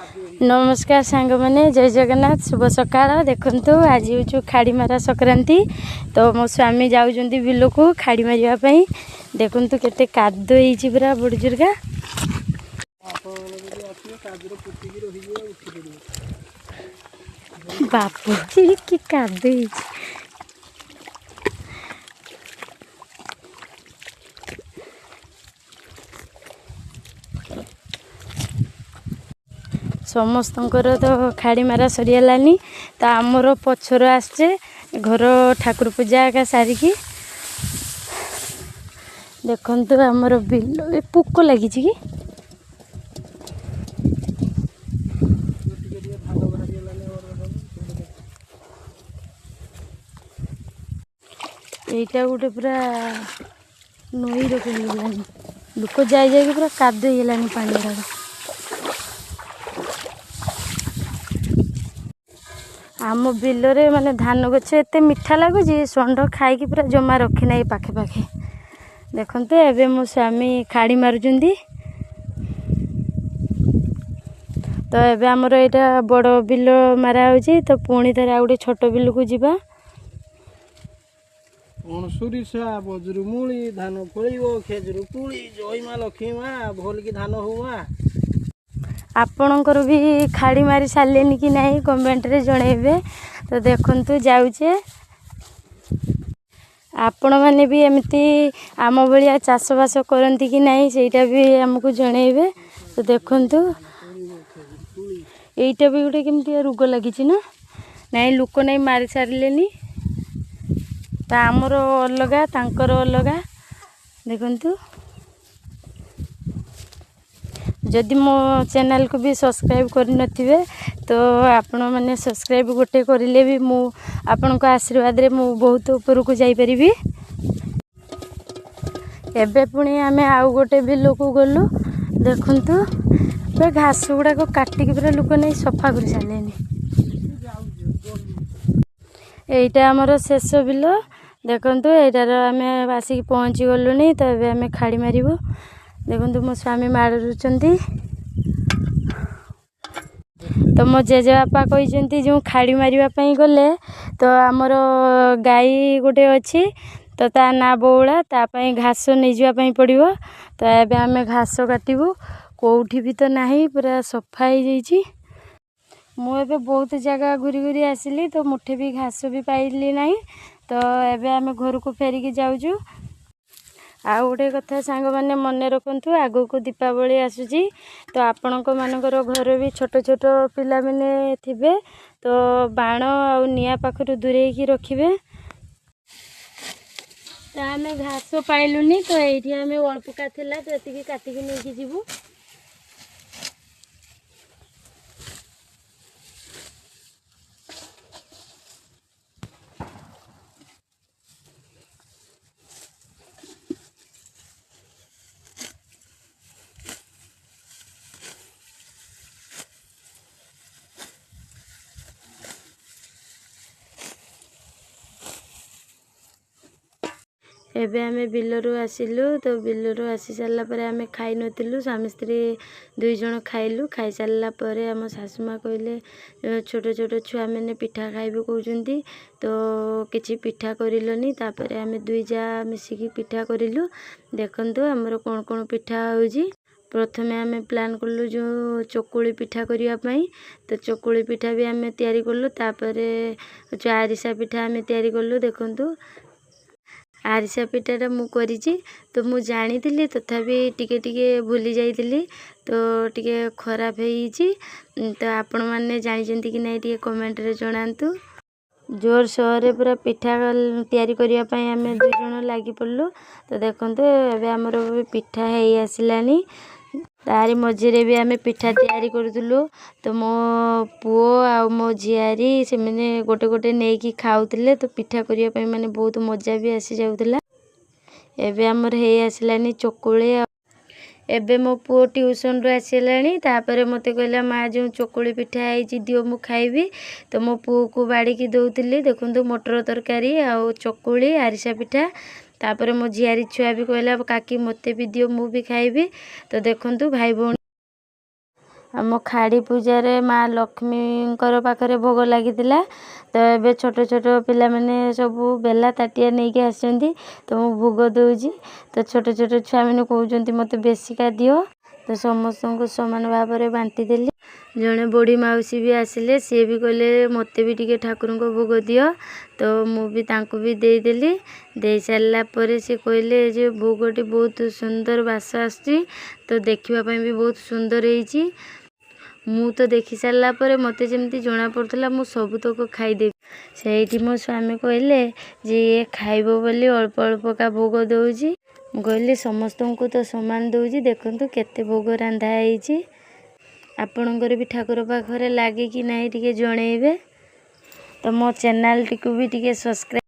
नमस्कार सांग मैंने जय जगन्नाथ शुभ सकाळ देखु आज हूँ खाड़ीमारा संक्रांति तो मो स्वामी जाऊँ बिल को खाड़ी मारे देखु केते कादो पूरा बड़ जोरका बापू कि कादो समस्तंकर तो खाड़ी मारा सरीगलानी तो आमर पछर आसचे घर ठाकुर पूजा का सारिकी देखु आमर बिल पोक लगी कि यहीटा गोटे पूरा नई रखलानी लोक जाए पूरा कादो होगलानी पानी गुड़ा आम बिलरे माने धान गछ एते मीठा लगुच षंड खाई पूरा जमा रखी ना पाखे पाखे देखते एवं मो स्वामी खाड़ी मारुचंदी तो एबे आमर यहाँ बड़ बिल मारा हो तो पुणी थे आउ छोट बिल को जीवा सोरिषा बजरू मूली धान फल खेजरू तुली जय माँ लक्ष्मी माँ भल की धान हुआ आपणकर भी खाड़ी मारी सारे कि नहीं कमेंट रे जणेबे तो देखु जाऊे आपण मैंने भी एमती आम भाया चाष बास करती कि नहीं सेटा भी आमको जणेबे तो देखु यहीटा भी गोटे केमती रोग लगी ना नहीं लोक नहीं मारी सारे तो आमर अलगा तांकर अलगा देखु जदि मो चैनल को भी सब्सक्राइब करनथिबे तो आपण मैंने सब्सक्राइब गोटे करिले भी मु आपण को आशीर्वाद रे मु बहुत ऊपर को जाई परिबी एबे पुणी आमे आउ गोटे बिल को गलु देखंतु पे घास गुडा को काटी के पूरा लोक नहीं सफा कर सालेनी एटा हमर शेष बिल देखंतु एटार आमे आसिक पहुँची गलुनी तो एबे आमे खाड़ी मारिबो देखो मो स्वामी मारुचंती तो मो जेजेबापा कहते जो खाड़ी मारे गले तो आमर गाई गोटे अच्छी तो ता ना बौला तापाई घास नहीं जावाई पड़ो तो एबे आमे घास काटबू कौटी भी तो नहीं पूरा सफा हो जाइए मुझे बहुत जगह घूरी घूरी आसली तो मुठे भी घास भी पाइली ना तो एबे आमे घर को फेरिकी जाऊँ आ गोटे कथा सांग मैंने मन रखु आगो को दीपावली आसूची तो आपण मानकर घर भी छोट छोट पिला मैंने थिबे तो बाण आ निया पाखरु दूरे रखिबे तो आम घास पाइलुनी तो ये आम अल्पका थिला तो ये काटिकी नहीं जीवु एबे आमे बिलरू आसिलु तो बिलरू आसी सारा पर आमे खाई नथिलु स्वामी स्त्री दुई जण खाइलु खाई सारा पर आम सासुमा कहले छोट छोट छुआ मैंने पिठा खाइबे कहउजंती तो किछि पिठा करिलोनी तापर आमे दुई जा मिसिकी पिठा करिलु देखंतु हमर कोन कोन पिठा होउजी प्रथमे आमे प्लान करलु जो चकुली पिठा करिया पई तो चकुली पिठा भी आमे तयारी करलु तापर जो आरिसा पिठा आमे तयारी करलु देखंतु आरिसा पिठाटा मु करिछि तो मु जानी तथापि टिके टिके भूली जाइली तो टिके खराब होइछि तो आपण माने जानिचंती कि नहीं टिके कमेंट रे जणांतु जोर शहर पूरा पिठा तयारी करिया पई आमे दुई जण लागि पड़लु तो देखंतु एबे हमर पिठा हेई आसिलानी तारी मझे भी आमे पिठा तैयारी करूलु तो मो पुओ आ मो झियारी से मैंने गोटे गोटे नहीं कि खाऊले तो पिठा करिया पई माने बहुत मजा भी आसी जाउतला एबे हमर हे आसिलानी चकुले एबे मो पुओ ट्यूशन रो आसिलानी तापर मते कहला माँ जो चकुली पिठा आई दियो मु खाइबी तो मो पुओ को बाड़ी की दउतली देखंतु मटर तरकारी आ चकुली आरिसा पिठा तापर मो झियारी छुआ भी कहला काकी मते भी दियो मु भी खाइबी तो देखंतु भाई भौणी ଆମ ଖାଡ଼ି ପୂଜାରେ ମା ଲକ୍ଷ୍ମୀଙ୍କର ପାଖରେ ଭୋଗ ଲାଗିଥିଲା। ତ ଏବେ ଛୋଟ ଛୋଟ ପିଲାମାନେ ସବୁ ବେଲା ତାଟିଆ ନେଇକି ଆସିଛନ୍ତି। ତ ମୁଁ ଭୋଗ ଦେଉଛି। ତ ଛୋଟ ଛୋଟ ଛୁଆମାନେ କହୁଛନ୍ତି ମୋତେ ବେଶିକା ଦିଅ। ତ ସମସ୍ତଙ୍କୁ ସମାନ ଭାବରେ ବାଣ୍ଟି ଦେଲି। ଜଣେ ବୁଢ଼ୀ ମାଉସୀ ବି ଆସିଲେ, ସିଏ ବି କହିଲେ ମୋତେ ବି ଟିକେ ଠାକୁରଙ୍କ ଭୋଗ ଦିଅ। ତ ମୁଁ ବି ତାଙ୍କୁ ବି ଦେଇଦେଲି। ଦେଇ ସାରିଲା ପରେ ସେ କହିଲେ ଯେ ଭୋଗଟି ବହୁତ ସୁନ୍ଦର ବାସ ଆସୁଛି, ତ ଦେଖିବା ପାଇଁ ବି ବହୁତ ସୁନ୍ଦର ହେଇଛି। ମୁଁ ତ ଦେଖି ସାରିଲା ପରେ ମୋତେ ଯେମିତି ଜଣାପଡ଼ୁଥିଲା ମୁଁ ସବୁତକ ଖାଇଦେବି। ସେଇଠି ମୋ ସ୍ୱାମୀ କହିଲେ ଯେ ଇଏ ଖାଇବ ବୋଲି ଅଳ୍ପ ଅଳ୍ପକା ଭୋଗ ଦେଉଛି। ମୁଁ କହିଲି ସମସ୍ତଙ୍କୁ ତ ସମାନ ଦେଉଛି, ଦେଖନ୍ତୁ କେତେ ଭୋଗ ରାନ୍ଧା ହେଇଛି। ଆପଣଙ୍କର ବି ଠାକୁର ପାଖରେ ଲାଗେ କି ନାହିଁ ଟିକେ ଜଣେଇବେ। ତ ମୋ ଚ୍ୟାନେଲଟିକୁ ବି ଟିକେ ସବସ୍କ୍ରାଇବ୍